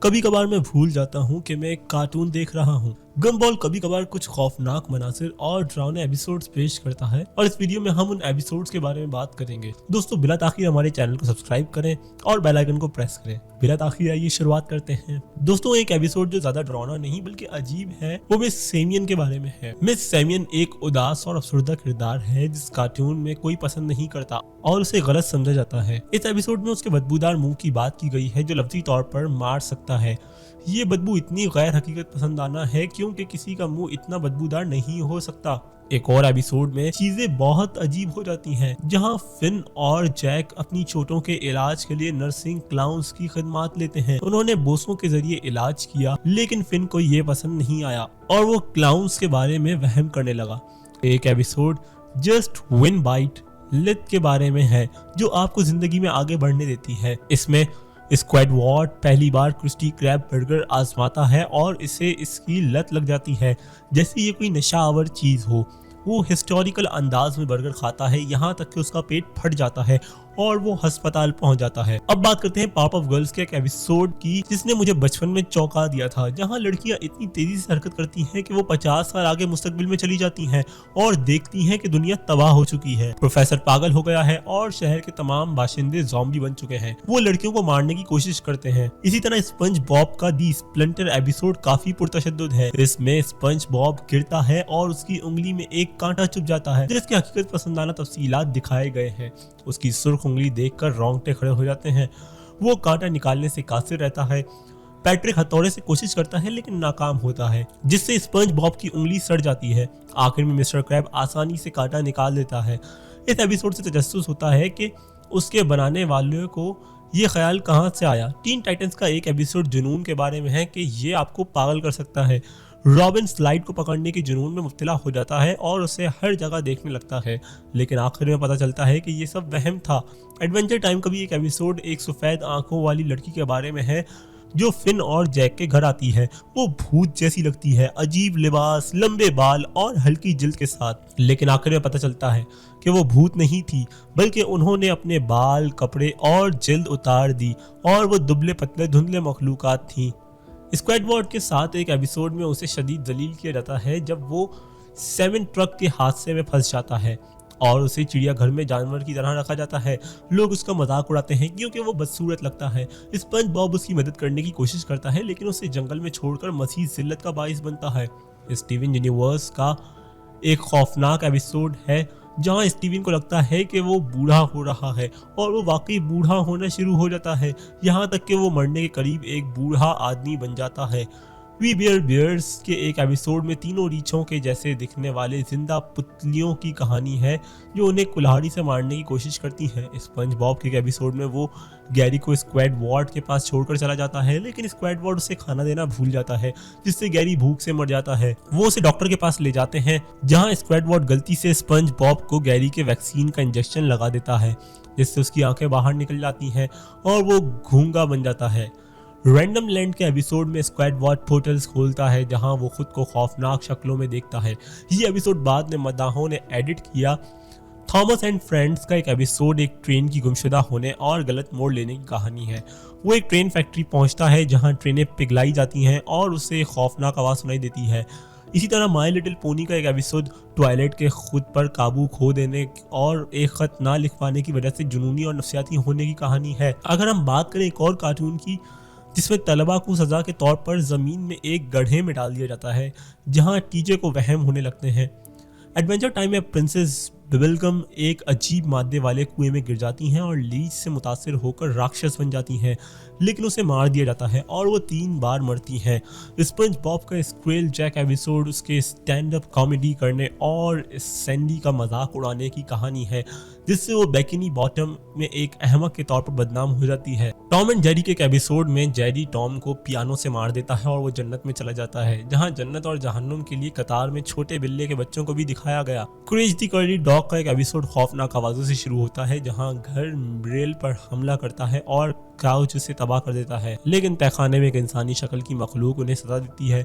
कभी कभार मैं भूल जाता हूँ कि मैं एक कार्टून देख रहा हूँ। गम्बॉल कभी कभार कुछ खौफनाक मनासिर और डरावने एपिसोड्स पेश करता है और इस वीडियो में हम उन एपिसोड्स के बारे में बात करेंगे। दोस्तों बिला ताखीर हमारे चैनल को सब्सक्राइब करें और बेल आइकन को प्रेस करें। बिला ताखीर आइए शुरुआत करते हैं। दोस्तों एक एपिसोड जो ज्यादा डरावना नहीं बल्कि अजीब है वो मिस सेमियन के बारे में है। मिस सेमियन एक उदास और अफसरदा किरदार है जिस कार्टून में कोई पसंद नहीं करता और उसे गलत समझा जाता है। इस एपिसोड में उसके बदबूदार मुंह की बात की गई है जो लफ्जी तौर पर मार सकता है। ये बदबू इतनी गैर हकीकत पसंदाना है क्योंकि किसी का मुंह इतना बदबूदार नहीं हो सकता। एक और एपिसोड में चीजें बहुत अजीब हो जाती हैं, जहां फिन और जैक अपनी चोटों के इलाज के लिए नर्सिंग क्लाउन्स की खिदमत लेते हैं। उन्होंने बोसों के जरिए इलाज किया लेकिन फिन को ये पसंद नहीं आया और वो क्लाउन्स के बारे में वहम करने लगा। एक एपिसोड जस्ट विन बाइट लित के बारे में है जो आपको जिंदगी में आगे बढ़ने देती है। इसमें स्क्वाडवॉर्ड पहली बार क्रिस्टी क्रैब बर्गर आजमाता है और इसे इसकी लत लग जाती है जैसे ये कोई नशावर चीज हो। वो हिस्टोरिकल अंदाज में बर्गर खाता है यहाँ तक कि उसका पेट फट जाता है और वो अस्पताल पहुंच जाता है। अब बात करते हैं पावरपुफ गर्ल्स के एक एपिसोड की जिसने मुझे बचपन में चौंका दिया था, जहां लड़कियां इतनी तेजी से हरकत करती हैं कि वो 50 साल आगे मुस्तकबिल में चली जाती हैं और देखती हैं कि दुनिया तबाह हो चुकी है। प्रोफेसर पागल हो गया है और शहर के तमाम बाशिंदे ज़ॉम्बी बन चुके हैं। वो लड़कियों को मारने की कोशिश करते हैं। इसी तरह स्पंज बॉब का दी स्प्लिंटर एपिसोड काफी पुरतशद्दुद है। इसमें स्पंज बॉब गिरता है और उसकी उंगली में एक कांटा चुभ जाता है जिसकी हकीकत पसंदाना तफसीलात दिखाए गए हैं। उसकी सुर्ख उंगली देखकर रोंगटे खड़े हो जाते हैं। वो कांटा निकालने से कासिर रहता है। पैट्रिक हथौड़े से कोशिश करता है लेकिन नाकाम होता है जिससे स्पंज बॉब की उंगली सड़ जाती है। आखिर में मिस्टर क्रैब आसानी से कांटा निकाल देता है। इस एपिसोड से तजस्सुस होता है कि उसके बनाने वालों को ये ख्याल कहां से आया। टीन टाइटंस का एक एपिसोड जुनून के बारे में है कि ये आपको पागल कर सकता है। रॉबिन स्लाइड को पकड़ने के जुनून में मुब्तला हो जाता है और उसे हर जगह देखने लगता है लेकिन आखिर में पता चलता है कि ये सब वहम था। एडवेंचर टाइम का भी एक एपिसोड एक सफेद आंखों वाली लड़की के बारे में है जो फिन और जैक के घर आती है। वो भूत जैसी लगती है, अजीब लिबास, लंबे बाल और हल्की जिल्द के साथ। लेकिन आखिर में पता चलता है कि वो भूत नहीं थी बल्कि उन्होंने अपने बाल, कपड़े और जिल्द उतार दी और वो दुबले पतले धुंधले मखलूकात थी। स्क्वाडवॉर्ड के साथ एक एपिसोड में उसे शदीद जलील किया जाता है जब वो 7 ट्रक के हादसे में फंस जाता है और उसे चिड़ियाघर में जानवर की तरह रखा जाता है। लोग उसका मजाक उड़ाते हैं क्योंकि वो बदसूरत लगता है। स्पंज बॉब उसकी मदद करने की कोशिश करता है लेकिन उसे जंगल में छोड़कर मसीह जिल्लत का बाइस बनता है। स्टीवन यूनिवर्स का एक खौफनाक एपिसोड है जहां स्टीवन को लगता है कि वो बूढ़ा हो रहा है और वो वाकई बूढ़ा होना शुरू हो जाता है, यहाँ तक कि वो मरने के करीब एक बूढ़ा आदमी बन जाता है। वी बियर बियर्स के एक एपिसोड में तीनों रीछों के जैसे दिखने वाले जिंदा पुतलियों की कहानी है जो उन्हें कुल्हाड़ी से मारने की कोशिश करती हैं। स्पंज बॉब के एक एपिसोड में वो गैरी को स्क्वाडवॉर्ड के पास छोड़कर चला जाता है लेकिन स्क्वाडवॉर्ड उसे खाना देना भूल जाता है जिससे गैरी भूख से मर जाता है। वो उसे डॉक्टर के पास ले जाते हैं जहां स्क्वाडवॉर्ड गलती से स्पंज बॉब को गैरी के वैक्सीन का इंजेक्शन लगा देता है जिससे उसकी आंखें बाहर निकल जाती हैं और वो गूंगा बन जाता है। रैंडम लैंड के एपिसोड में स्क्वाडवॉर्ड पोर्टल्स खोलता है जहां वो खुद को खौफनाक शक्लों में देखता है। ये एपिसोड बाद में मदाहों ने एडिट किया। थॉमस एंड फ्रेंड्स का एक एपिसोड एक ट्रेन की गुमशुदा होने और गलत मोड़ लेने की कहानी है। वो एक ट्रेन फैक्ट्री पहुंचता है जहां ट्रेनें पिघलाई जाती हैं और उसे खौफनाक आवाज़ सुनाई देती है। इसी तरह माई लिटिल पोनी का एक एपिसोड ट्वाइलाइट के खुद पर काबू खो देने और एक खत ना लिखवाने की वजह से जुनूनी और नफसियाती होने की कहानी है। अगर हम बात करें एक और कार्टून की जिसमें तलबा को सजा के तौर पर जमीन में एक गड्ढे में डाल दिया जाता है जहां टीचर को वहम होने लगते हैं। एडवेंचर टाइम में प्रिंसेस बिबलगम एक अजीब मादे वाले कुएं में गिर जाती हैं और लीच से मुतासिर होकर राक्षस बन जाती हैं लेकिन उसे मार दिया जाता है और वो 3 बार मरती हैं। स्पंज बॉब का स्क्वेल जैक एपिसोड उसके स्टैंड अप कॉमेडी करने और सैंडी का मजाक उड़ाने की कहानी है जिससे वो बैकिनी बॉटम में एक अहमक के तौर पर बदनाम हो जाती है। टॉम एंड जेरी के एक एपिसोड में जेरी टॉम को पियानो से मार देता है और वो जन्नत में चला जाता है जहां जन्नत और जहन्नुम के लिए कतार में छोटे बिल्ले के बच्चों को भी दिखाया गया। क्रेज द कर्ली डॉग का एक एपिसोड खौफनाक आवाजों से शुरू होता है जहां घर रेल पर हमला करता है और काउच उसे तबाह कर देता है लेकिन तहखाने में एक इंसानी शक्ल की मखलूक उन्हें सजा देती है।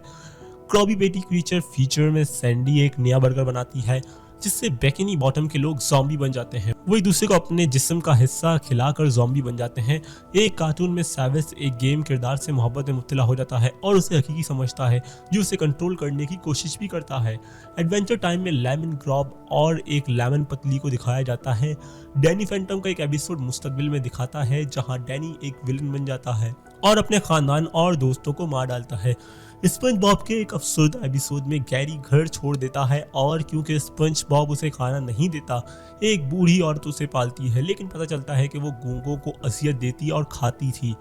क्रॉबी बेटी क्रीचर फीचर में सैंडी एक नया बर्गर बनाती है जिससे बिकिनी बॉटम के लोग ज़ॉम्बी बन जाते हैं, वो एक दूसरे को अपने जिस्म का हिस्सा खिलाकर ज़ॉम्बी बन जाते हैं। एक कार्टून में सैवेज एक गेम किरदार से मोहब्बत में मुब्तला हो जाता है और उसे हकीकी समझता है, जो उसे कंट्रोल करने की कोशिश भी करता है। एडवेंचर टाइम में लेमन ग्रॉब और एक लेमन पतली को दिखाया जाता है। डैनी फैंटम का एक एपिसोड मुस्तकबिल में दिखाता है जहां डैनी एक विलन बन जाता है और अपने खानदान और दोस्तों को मार डालता है। स्पंज बॉब के एक अफसरदा एपिसोड में गैरी घर छोड़ देता है और क्योंकि स्पंज बॉब उसे खाना नहीं देता, एक बूढ़ी औरत उसे पालती है, लेकिन पता चलता है कि वो गूंगों को अजियत देती और खाती थी।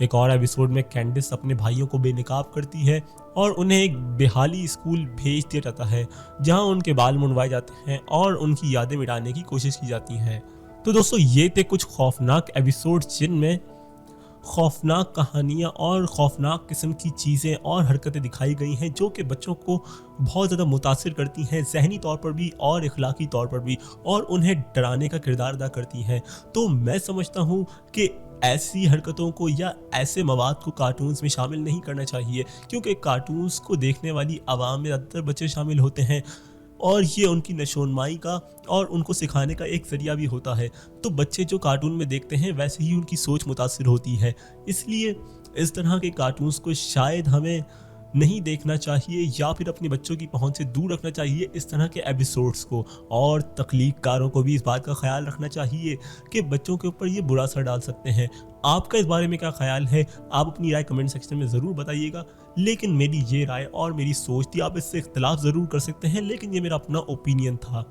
एक और एपिसोड में कैंडिस अपने भाइयों को बेनकाब करती है और उन्हें एक बेहाली स्कूल भेज दिया जाता है जहां उनके बाल मुंडवाए जाते हैं और उनकी यादें मिटाने की कोशिश की जाती है। तो दोस्तों, ये थे कुछ खौफनाक एपिसोड जिनमें खौफनाक कहानियाँ और खौफनाक किस्म की चीज़ें और हरकतें दिखाई गई हैं जो कि बच्चों को बहुत ज़्यादा मुतासिर करती हैं, ज़हनी तौर पर भी और इखलाकी तौर पर भी, और उन्हें डराने का किरदार अदा करती हैं। तो मैं समझता हूँ कि ऐसी हरकतों को या ऐसे मवाद को कार्टून्स में शामिल नहीं करना चाहिए, क्योंकि कार्टून्स को देखने वाली आवाम में ज़्यादातर बच्चे शामिल होते हैं और ये उनकी नशोनमाई का और उनको सिखाने का एक ज़रिया भी होता है। तो बच्चे जो कार्टून में देखते हैं वैसे ही उनकी सोच मुतासिर होती है, इसलिए इस तरह के कार्टून्स को शायद हमें नहीं देखना चाहिए या फिर अपने बच्चों की पहुंच से दूर रखना चाहिए इस तरह के एपिसोड्स को। और तख्लीककारों को भी इस बात का ख्याल रखना चाहिए कि बच्चों के ऊपर ये बुरा असर डाल सकते हैं। आपका इस बारे में क्या ख्याल है? आप अपनी राय कमेंट सेक्शन में ज़रूर बताइएगा। लेकिन मेरी ये राय और मेरी सोच थी, आप इससे इख्तलाफ ज़रूर कर सकते हैं, लेकिन ये मेरा अपना ओपिनियन था।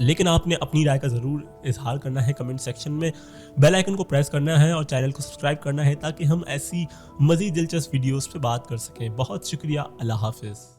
लेकिन आपने अपनी राय का ज़रूर इजहार करना है कमेंट सेक्शन में, बेल आइकन को प्रेस करना है और चैनल को सब्सक्राइब करना है ताकि हम ऐसी मज़ीद दिलचस्प वीडियोस पे बात कर सकें। बहुत शुक्रिया। अल्लाह हाफिज़।